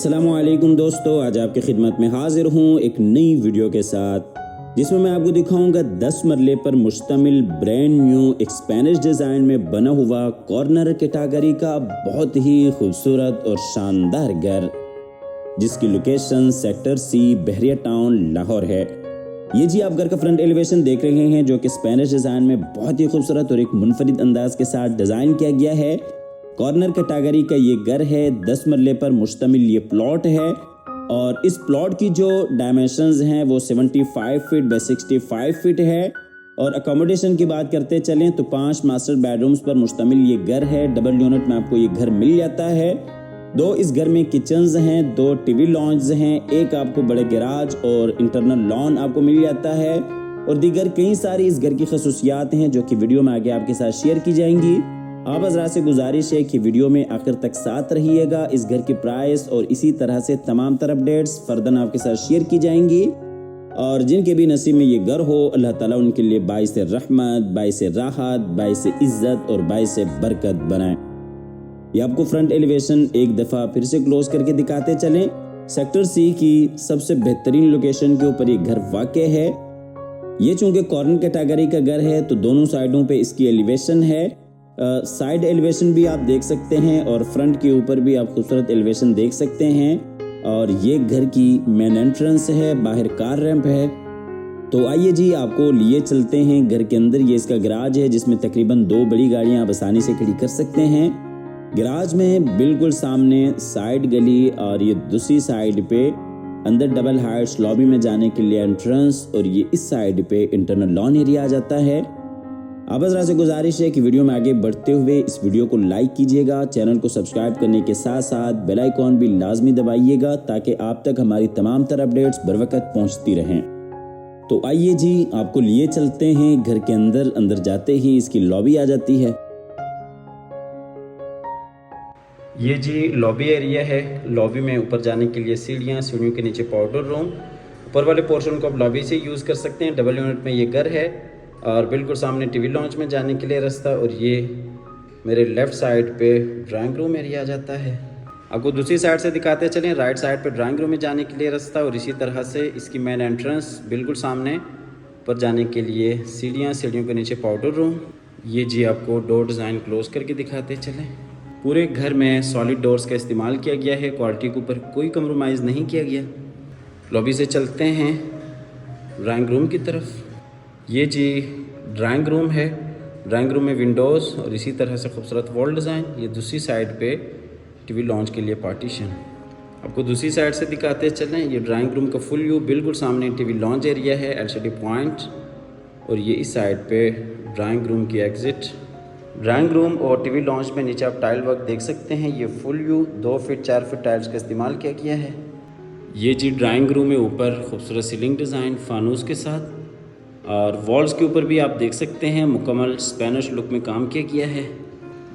अस्सलामुअलैकुम दोस्तों, आज आपकी खिदमत में हाजिर हूँ एक नई वीडियो के साथ जिसमें मैं आपको दिखाऊंगा 10 मरले पर मुश्तमिल ब्रांड न्यू एक स्पेनिश डिज़ाइन में बना हुआ कॉर्नर कैटेगरी का बहुत ही खूबसूरत और शानदार घर, जिसकी लोकेशन सेक्टर सी बहरिया टाउन लाहौर है। ये जी आप घर का फ्रंट एलिवेशन देख रहे हैं जो कि स्पेनिश डिज़ाइन में बहुत ही खूबसूरत और एक मुनफरिद अंदाज के साथ डिज़ाइन किया गया है। कॉर्नर कैटेगरी का ये घर है, 10 मरले पर मुश्तमिल ये प्लॉट है और इस प्लॉट की जो डायमेंशंस हैं वो 75 फीट बाय 65 फीट है। और अकोमोडेशन की बात करते चलें तो 5 मास्टर बेडरूम्स पर मुश्तमिल ये घर है। डबल यूनिट में आपको ये घर मिल जाता है। 2 इस घर में किचन्स हैं, 2 टीवी लॉन्ज हैं, एक आपको बड़े गैराज और इंटरनल लॉन आपको मिल जाता है और दीगर कई सारी इस घर की खसूसियात हैं जो कि वीडियो में आगे आपके साथ शेयर की जाएंगी। आप हज़रात से गुजारिश है कि वीडियो में आखिर तक साथ रहिएगा। इस घर की प्राइस और इसी तरह से तमाम तर अपडेट्स फर्दन आपके साथ शेयर की जाएंगी और जिनके भी नसीब में ये घर हो अल्लाह ताला उनके लिए बाइस रहमत, बाइस राहत, बाइस इज़्ज़त और बाइस बरकत बनाए। ये आपको फ्रंट एलिवेशन एक दफ़ा फिर से क्लोज करके दिखाते चलें। सेक्टर सी की सबसे बेहतरीन लोकेशन के ऊपर ये घर वाक़ है। ये चूँकि कॉर्नर कैटेगरी का घर है तो दोनों साइडों पे इसकी एलिवेशन है। साइड एलिवेशन भी आप देख सकते हैं और फ्रंट के ऊपर भी आप खूबसूरत एलिवेशन देख सकते हैं। और ये घर की मेन एंट्रेंस है, बाहर कार रैंप है। तो आइए जी आपको लिए चलते हैं घर के अंदर। ये इसका गराज है जिसमें तकरीबन 2 बड़ी गाड़ियां आप आसानी से खड़ी कर सकते हैं। गराज में बिल्कुल सामने साइड गली और ये दूसरी साइड पे अंदर डबल हाइट्स लॉबी में जाने के लिए एंट्रेंस और ये इस साइड पे इंटरनल लॉन एरिया आ जाता है। आप हज़रात से गुजारिश है कि वीडियो में आगे बढ़ते हुए इस वीडियो को लाइक कीजिएगा, चैनल को सब्सक्राइब करने के साथ साथ बेल आइकॉन भी लाजमी दबाइएगा ताकि आप तक हमारी तमाम तर अपडेट्स बर वक्त पहुँचती रहें। तो आइए जी आपको लिए चलते हैं घर के अंदर। अंदर जाते ही इसकी लॉबी आ जाती है। ये जी लॉबी एरिया है। लॉबी में ऊपर जाने के लिए सीढ़ियाँ, सीढ़ियों के नीचे पाउडर रूम। ऊपर वाले पोर्शन को आप लॉबी से यूज़ कर सकते हैं। डबल यूनिट में ये घर है और बिल्कुल सामने टीवी लॉन्च में जाने के लिए रास्ता और ये मेरे लेफ़्ट साइड पे ड्राइंग रूम एरिया आ जाता है। आपको दूसरी साइड से दिखाते चलें। राइट साइड पे ड्राइंग रूम में जाने के लिए रास्ता और इसी तरह से इसकी मेन एंट्रेंस बिल्कुल सामने पर जाने के लिए सीढ़ियाँ, सीढ़ियों के नीचे पाउडर रूम। ये जी आपको डोर डिज़ाइन क्लोज करके दिखाते चलें। पूरे घर में सॉलिड डोर्स का इस्तेमाल किया गया है, क्वालिटी के ऊपर कोई कम्प्रोमाइज़ नहीं किया गया। लॉबी से चलते हैं ड्राइंग रूम की तरफ। ये जी ड्राइंग रूम है। ड्राइंग रूम में विंडोज़ और इसी तरह से खूबसूरत वॉल डिज़ाइन। ये दूसरी साइड पे टीवी लॉन्च के लिए पार्टीशन। आपको दूसरी साइड से दिखाते चलें। ये ड्राइंग रूम का फुल व्यू, बिल्कुल सामने टीवी लॉन्च एरिया है, एलसीडी पॉइंट और ये इस साइड पे ड्राइंग रूम की एग्ज़िट। ड्राइंग रूम और टीवी लॉन्च में नीचे आप टाइल वर्क देख सकते हैं। ये full view 2 feet 4 feet tiles का इस्तेमाल किया गया है। ये जी ड्राइंग रूम में ऊपर खूबसूरत सीलिंग डिज़ाइन फानूस के साथ और वॉल्स के ऊपर भी आप देख सकते हैं मुकम्मल स्पेनिश लुक में काम किया गया है।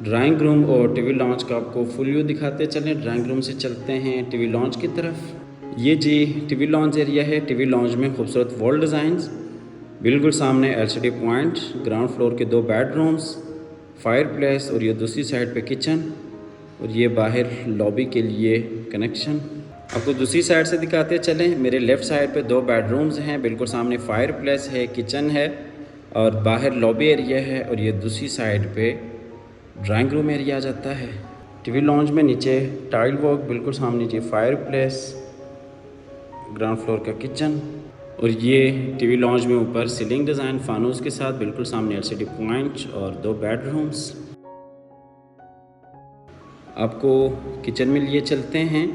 ड्राइंग रूम और टीवी लॉन्च का आपको फुल व्यू दिखाते चलें। ड्राइंग रूम से चलते हैं टीवी लॉन्च की तरफ। ये जी टीवी लॉन्च एरिया है। टीवी लॉन्च में खूबसूरत वॉल डिज़ाइंस, बिल्कुल सामने एलसीडी पॉइंट, ग्राउंड फ्लोर के 2 बेडरूम्स, फायर प्लेस और ये दूसरी साइड पे किचन और ये बाहर लॉबी के लिए कनेक्शन। आपको दूसरी साइड से दिखाते चलें। मेरे लेफ़्ट साइड पे 2 बेडरूम्स हैं, बिल्कुल सामने फायर प्लेस है, किचन है और बाहर लॉबी एरिया है और ये दूसरी साइड पे ड्राइंग रूम एरिया आ जाता है। टीवी लॉन्च में नीचे टाइल वर्क, बिल्कुल सामने जी फायर प्लेस, ग्राउंड फ्लोर का किचन और ये टीवी लॉन्च में ऊपर सीलिंग डिज़ाइन फानूस के साथ, बिल्कुल सामने एलसीडी पॉइंट और 2 बेडरूम्स। आपको किचन में लिए चलते हैं।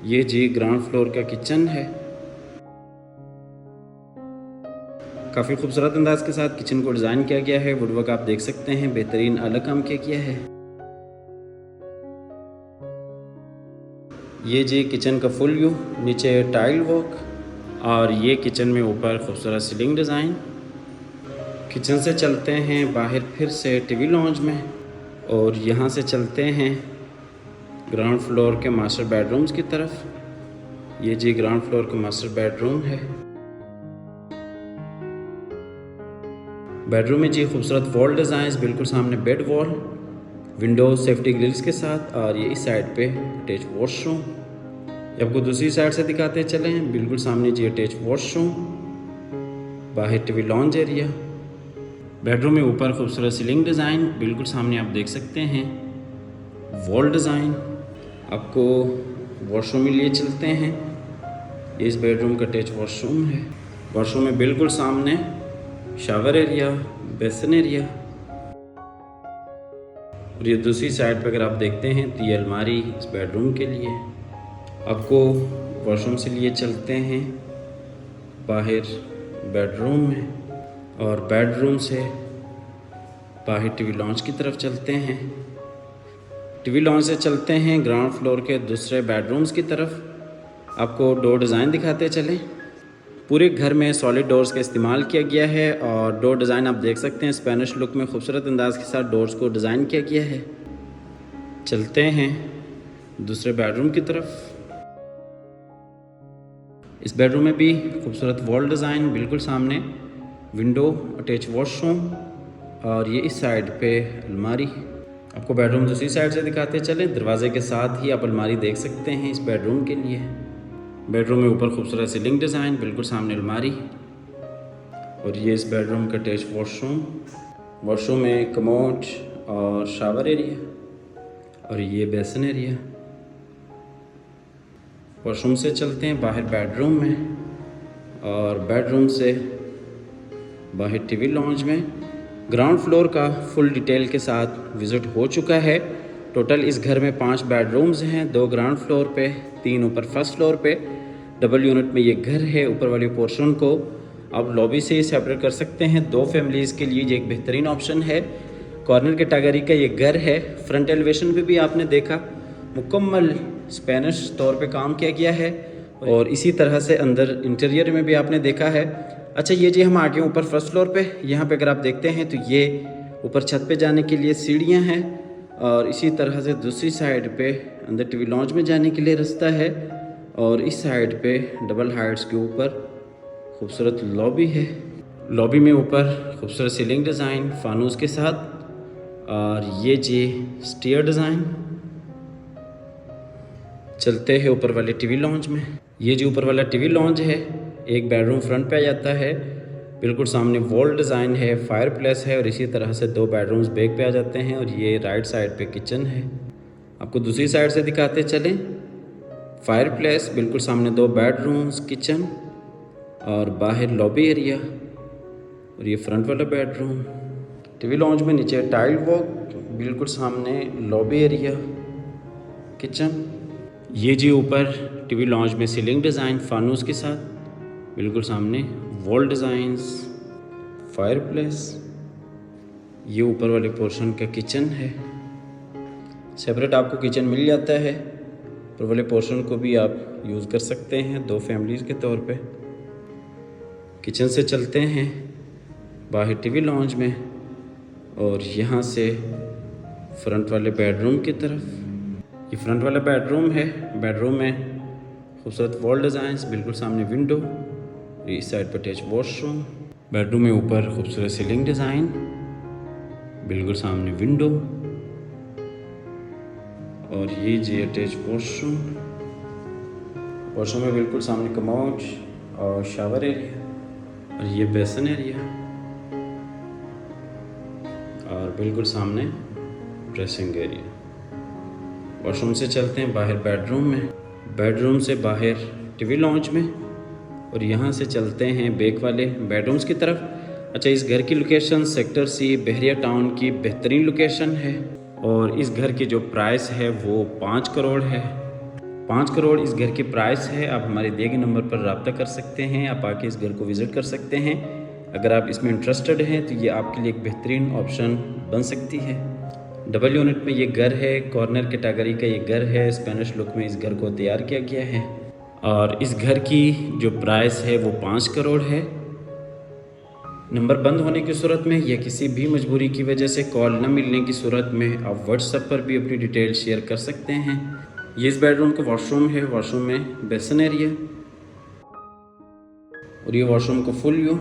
ये जी ग्राउंड फ्लोर का किचन है। काफ़ी खूबसूरत अंदाज के साथ किचन को डिज़ाइन किया गया है। वुडवर्क आप देख सकते हैं, बेहतरीन अलग काम किया गया है। ये जी किचन का फुल व्यू, नीचे टाइल वर्क और ये किचन में ऊपर खूबसूरत सीलिंग डिज़ाइन। किचन से चलते हैं बाहर फिर से टीवी लॉन्ज में और यहाँ से चलते हैं ग्राउंड फ्लोर के मास्टर बेडरूम्स की तरफ। ये जी ग्राउंड फ्लोर का मास्टर बेडरूम है। बेडरूम में जी खूबसूरत वॉल डिज़ाइंस, बिल्कुल सामने bed wall, windows safety grills के साथ और ये इस साइड पे अटैच वॉशरूम। ये आपको दूसरी साइड से दिखाते चलें। बिल्कुल सामने जी अटैच वॉशरूम, बाहर टीवी लॉन्च एरिया, बेडरूम में ऊपर खूबसूरत सीलिंग डिज़ाइन, बिल्कुल सामने आप देख सकते हैं वॉल डिज़ाइन। आपको वॉशरूम में लिए चलते हैं। ये इस बेडरूम का अटैच वॉशरूम है। वॉशरूम में बिल्कुल सामने शावर एरिया, बेसिन एरिया, और ये दूसरी साइड पर अगर आप देखते हैं तो ये अलमारी इस बेडरूम के लिए। आपको वॉशरूम से लिए चलते हैं बाहर बेडरूम में, और बेडरूम से बाहर टीवी लॉन्च की तरफ चलते हैं। टीवी लॉन्च से चलते हैं ग्राउंड फ्लोर के दूसरे बेडरूम्स की तरफ। आपको डोर डिज़ाइन दिखाते चलें। पूरे घर में सॉलिड डोर्स का इस्तेमाल किया गया है, और डोर डिज़ाइन आप देख सकते हैं स्पेनिश लुक में खूबसूरत अंदाज के साथ डोर्स को डिज़ाइन किया गया है। चलते हैं दूसरे बेडरूम की तरफ। इस बेडरूम में भी खूबसूरत वॉल डिज़ाइन, बिल्कुल सामने विंडो, अटैच वॉशरूम, और ये इस साइड पे अलमारी। आपको बेडरूम दूसरी साइड से दिखाते चले। दरवाजे के साथ ही आप अलमारी देख सकते हैं इस बेडरूम के लिए। बेडरूम में ऊपर खूबसूरत सीलिंग डिज़ाइन, बिल्कुल सामने अलमारी, और ये इस बेडरूम का अटैच वॉशरूम। वॉशरूम में कमोड और शावर एरिया, और ये बेसिन एरिया। वॉशरूम से चलते हैं बाहर बेडरूम में, और बेडरूम से बाहर टीवी लॉन्च में। ग्राउंड फ्लोर का फुल डिटेल के साथ विज़िट हो चुका है। टोटल इस घर में 5 बेडरूम्स हैं, 2 ग्राउंड फ्लोर पे, 3 ऊपर फर्स्ट फ्लोर पे। डबल यूनिट में ये घर है। ऊपर वाले पोर्शन को आप लॉबी से सेपरेट कर सकते हैं। 2 फैमिलीज़ के लिए ये एक बेहतरीन ऑप्शन है। कॉर्नर कैटेगरी का ये घर है। फ्रंट एलिवेशन पे भी आपने देखा मुकम्मल स्पेनिश तौर पे काम किया गया है, और इसी तरह से अंदर इंटीरियर में भी आपने देखा है। अच्छा, ये जी हम आ गए ऊपर फर्स्ट फ्लोर पे। यहाँ पे अगर आप देखते हैं तो ये ऊपर छत पे जाने के लिए सीढ़ियाँ हैं, और इसी तरह से दूसरी साइड पे अंदर टीवी लॉन्च में जाने के लिए रास्ता है, और इस साइड पे डबल हाइट्स के ऊपर खूबसूरत लॉबी है। लॉबी में ऊपर खूबसूरत सीलिंग डिज़ाइन फानूस के साथ, और ये जी स्टेयर डिज़ाइन। चलते हैं ऊपर वाले टीवी लॉन्च में। ये जो ऊपर वाला टीवी लॉन्च है, एक बेडरूम फ्रंट पे आ जाता है। बिल्कुल सामने वॉल डिज़ाइन है, फायर प्लेस है, और इसी तरह से 2 बेडरूम्स बैक पे आ जाते हैं, और ये राइट साइड पे किचन है। आपको दूसरी साइड से दिखाते चलें। फायर प्लेस, बिल्कुल सामने 2 बेडरूम्स, किचन, और बाहर लॉबी एरिया, और ये फ्रंट वाला बेडरूम। टीवी लॉन्च में नीचे टाइल वॉक, बिल्कुल सामने लॉबी एरिया, किचन। ये जी ऊपर टीवी लॉन्च में सीलिंग डिज़ाइन फानूस के साथ, बिल्कुल सामने वॉल डिज़ाइंस, फायर प्लेस। ये ऊपर वाले पोर्शन का किचन है। सेपरेट आपको किचन मिल जाता है। ऊपर वाले पोर्शन को भी आप यूज़ कर सकते हैं 2 फैमिलीज़ के तौर पे। किचन से चलते हैं बाहर टीवी लॉन्च में, और यहाँ से फ्रंट वाले बेडरूम की तरफ। ये फ्रंट वाला बेडरूम है। बेडरूम में खूबसूरत वॉल डिज़ाइंस, बिल्कुल सामने विंडो, इस साइड पर अटैच वॉशरूम। बेडरूम में ऊपर खूबसूरत सीलिंग डिज़ाइन, बिल्कुल सामने विंडो, और ये जी अटैच वॉशरूम। वॉशरूम में बिल्कुल सामने कमोड और शावर एरिया, और ये बेसिन एरिया, और बिल्कुल सामने ड्रेसिंग एरिया। वॉशरूम से चलते हैं बाहर बेडरूम में। बेडरूम से बाहर टीवी लॉन्च में, और यहाँ से चलते हैं बैक वाले बेडरूम्स की तरफ। अच्छा, इस घर की लोकेशन सेक्टर सी बहरिया टाउन की बेहतरीन लोकेशन है, और इस घर की जो प्राइस है वो 5 करोड़ है। 5 करोड़ इस घर की प्राइस है। आप हमारे दिए गए नंबर पर रब्ता कर सकते हैं। आप आके इस घर को विज़िट कर सकते हैं। अगर आप इसमें इंटरेस्टेड हैं तो ये आपके लिए एक बेहतरीन ऑप्शन बन सकती है। डबल यूनिट में ये घर है। कॉर्नर कैटेगरी का ये घर है। स्पेनिश लुक में इस घर को तैयार किया गया है, और इस घर की जो प्राइस है वो 5 करोड़ है। नंबर बंद होने की सूरत में या किसी भी मजबूरी की वजह से कॉल न मिलने की सूरत में आप व्हाट्सएप पर भी अपनी डिटेल शेयर कर सकते हैं। ये इस बेडरूम का वॉशरूम है। वॉशरूम में बेसिन एरिया, और ये वॉशरूम का फुल व्यू,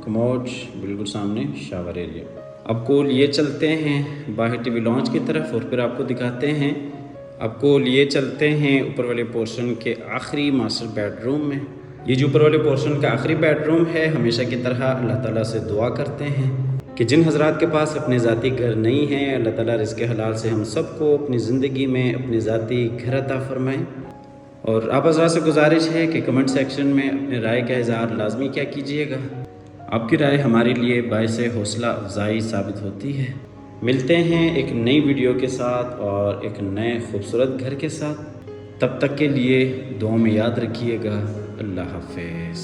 कमोड, बिल्कुल सामने शावर एरिया। आपको लिए चलते हैं बाहर टीवी लॉन्च की तरफ, और फिर आपको दिखाते हैं आपको लिए चलते हैं ऊपर वाले पोर्शन के आखिरी मास्टर बेडरूम में। ये जो ऊपर वाले पोर्शन का आखिरी बेडरूम है, हमेशा की तरह अल्लाह ताला से दुआ करते हैं कि जिन हजरात के पास अपने ज़ाती घर नहीं हैं, अल्लाह ताला रिज़्क़ हलाल से हम सबको अपनी ज़िंदगी में अपनी ज़ाती घर अता फरमाएँ। और आप हजरात से गुजारिश है कि कमेंट सेक्शन में अपने राय का इज़हार लाजमी क्या कीजिएगा। आपकी राय हमारे लिए बाइस हौसला अफजाई साबित होती है। मिलते हैं एक नई वीडियो के साथ और एक नए खूबसूरत घर के साथ। तब तक के लिए दुआ में याद रखिएगा। अल्लाह हाफ़िज़।